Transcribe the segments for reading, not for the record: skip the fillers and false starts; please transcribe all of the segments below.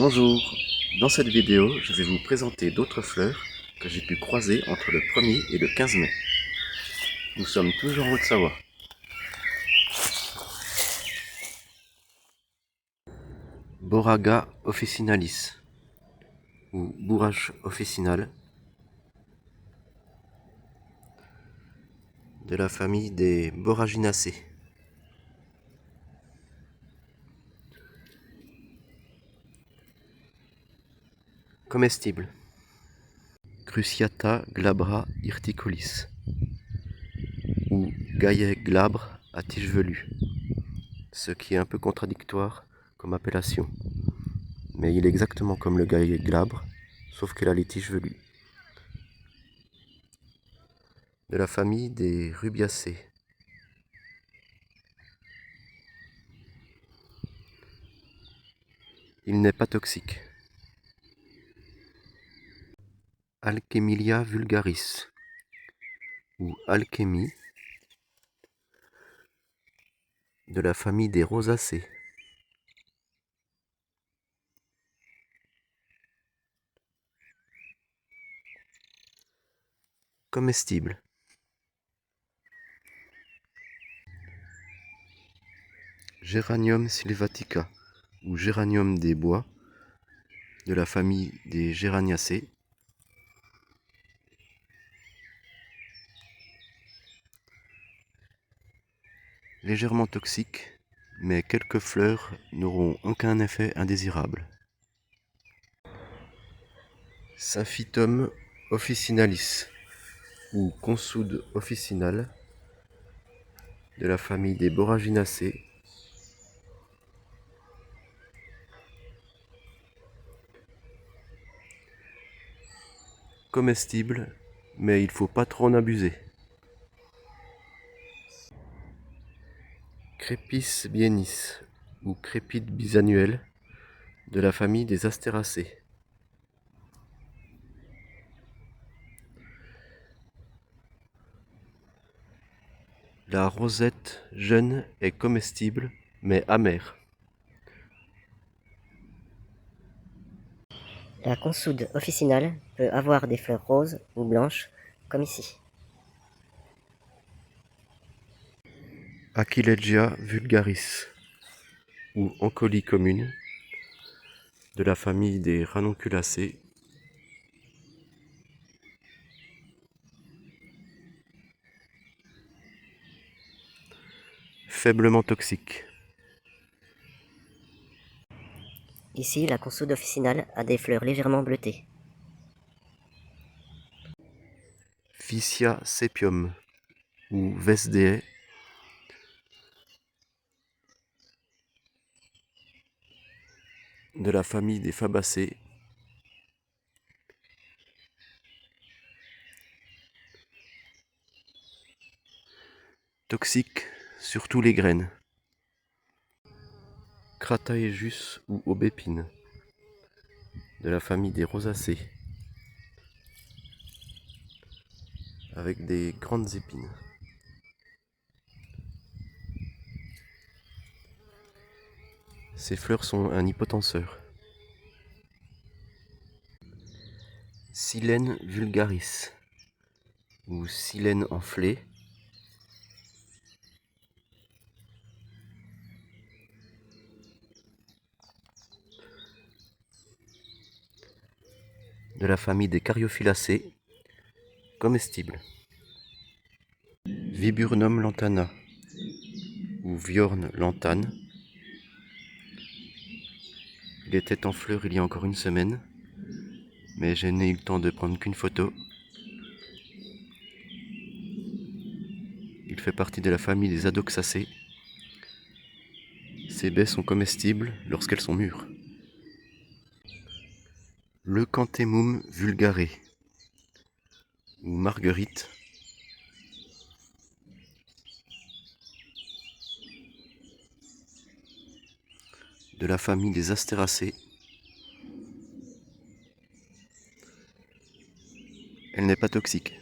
Bonjour, dans cette vidéo, je vais vous présenter d'autres fleurs que j'ai pu croiser entre le 1er et le 15 mai. Nous sommes toujours en Haute-Savoie. Boraga officinalis ou bourrache officinale de la famille des Borraginacées. Comestible. Cruciata glabra hirticolis ou gaillet glabre à tige velue, ce qui est un peu contradictoire comme appellation. Mais il est exactement comme le gaillet glabre, sauf qu'il a les tiges velues. De la famille des Rubiacées. Il n'est pas toxique. Alchemilia vulgaris ou alchémie de la famille des Rosacées. Comestible. Géranium sylvatica ou géranium des bois de la famille des Géraniacées. Légèrement toxique, mais quelques fleurs n'auront aucun effet indésirable. Symphytum officinalis ou consoude officinale de la famille des Borraginacées. Comestible, mais il ne faut pas trop en abuser. Crépis bienis ou crépide bisannuelle de la famille des Astéracées. La rosette jeune est comestible mais amère. La consoude officinale peut avoir des fleurs roses ou blanches, comme ici. Aquilegia vulgaris ou encolie commune de la famille des Ranunculacées. Faiblement toxique. Ici, la consoude officinale a des fleurs légèrement bleutées. Vicia sepium ou Vesdeae de la famille des Fabacées. Toxique, surtout les graines. Crataegus ou aubépine de la famille des Rosacées avec des grandes épines. Ces fleurs sont un hypotenseur. Silène vulgaris ou silène enflée de la famille des Cariophyllacées, comestible. Viburnum lantana ou Viorne lantane. Il était en fleurs il y a encore une semaine, mais je n'ai eu le temps de prendre qu'une photo. Il fait partie de la famille des Adoxacées. Ces baies sont comestibles lorsqu'elles sont mûres. Leucanthemum vulgare ou marguerite de la famille des Astéracées. Elle n'est pas toxique.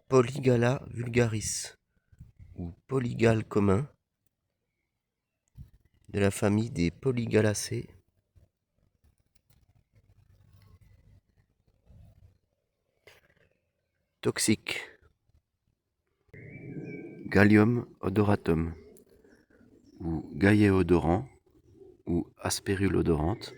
Polygala vulgaris ou polygale commun de la famille des Polygalacées. Toxique. Gallium odoratum ou gaillet odorant ou aspérule odorante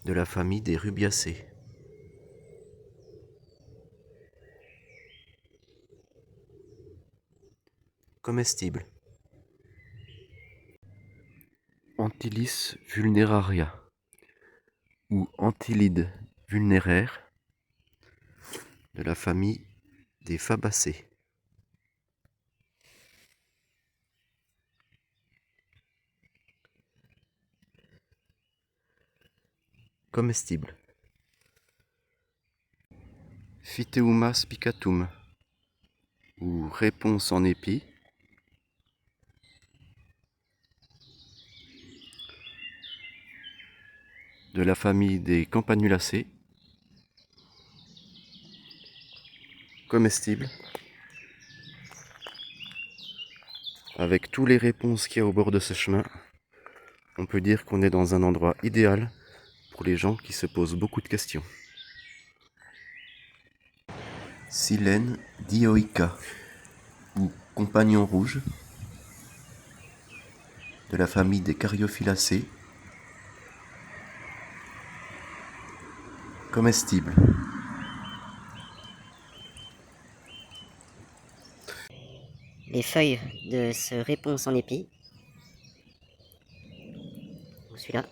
de la famille des rubiacées. Comestible. Antilis vulneraria ou Antilide vulnéraire de la famille des fabacées. Comestible. Phyteuma spicatum ou réponse en épi de la famille des campanulacées. Comestible. Avec tous les réponses qu'il y a au bord de ce chemin, on peut dire qu'on est dans un endroit idéal pour les gens qui se posent beaucoup de questions. Silène dioica ou compagnon rouge de la famille des Cariophyllacées. Comestible. Les feuilles de ce réponse en épi, celui-là,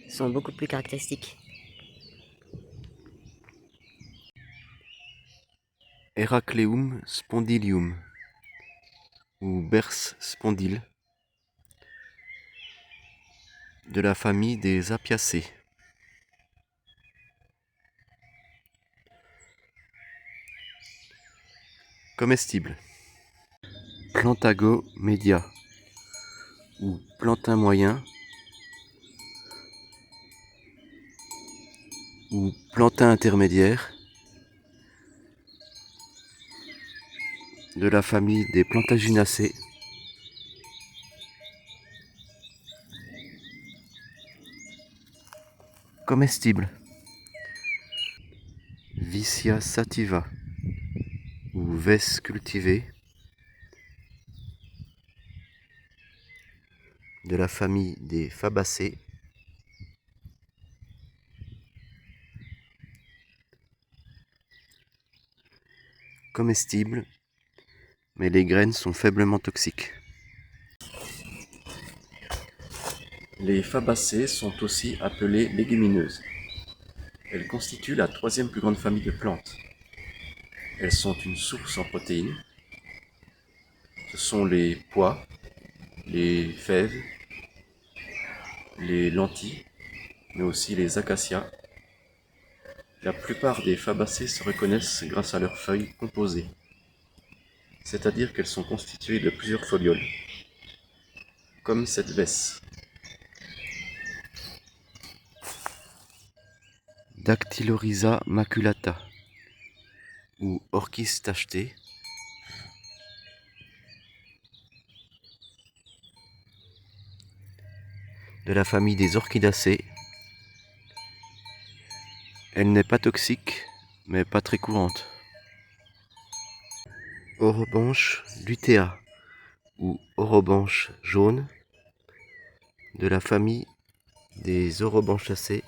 sont beaucoup plus caractéristiques. Heracleum spondilium ou Berce spondyle de la famille des Apiacées. Comestible. Plantago media ou plantain moyen ou plantain intermédiaire de la famille des Plantaginacées. Comestible. Vicia sativa ou Vesse cultivée de la famille des Fabacées. Comestible, mais les graines sont faiblement toxiques. Les Fabacées sont aussi appelées légumineuses. Elles constituent la troisième plus grande famille de plantes. Elles sont une source en protéines. Ce sont les pois, les fèves, les lentilles, mais aussi les acacias. La plupart des fabacées se reconnaissent grâce à leurs feuilles composées, c'est-à-dire qu'elles sont constituées de plusieurs folioles, comme cette vesse. Dactylorhiza maculata ou Orchis tacheté de la famille des Orchidacées. Elle n'est pas toxique, mais pas très courante. Orobanche lutea ou orobanche jaune de la famille des Orobanchacées.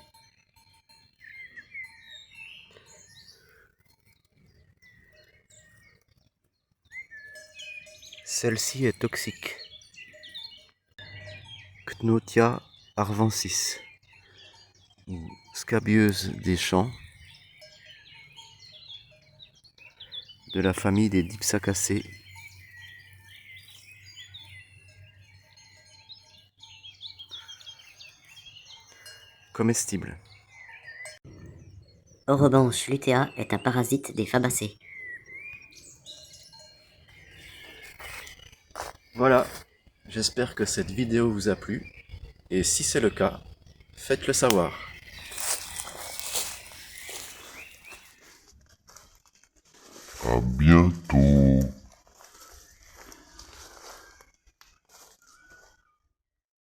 Celle-ci est toxique. Cnotia arvensis ou scabieuse des champs de la famille des Dipsacacées. Comestible. Orobanche lutea est un parasite des fabacées. Voilà, j'espère que cette vidéo vous a plu, et si c'est le cas, faites-le savoir. À bientôt.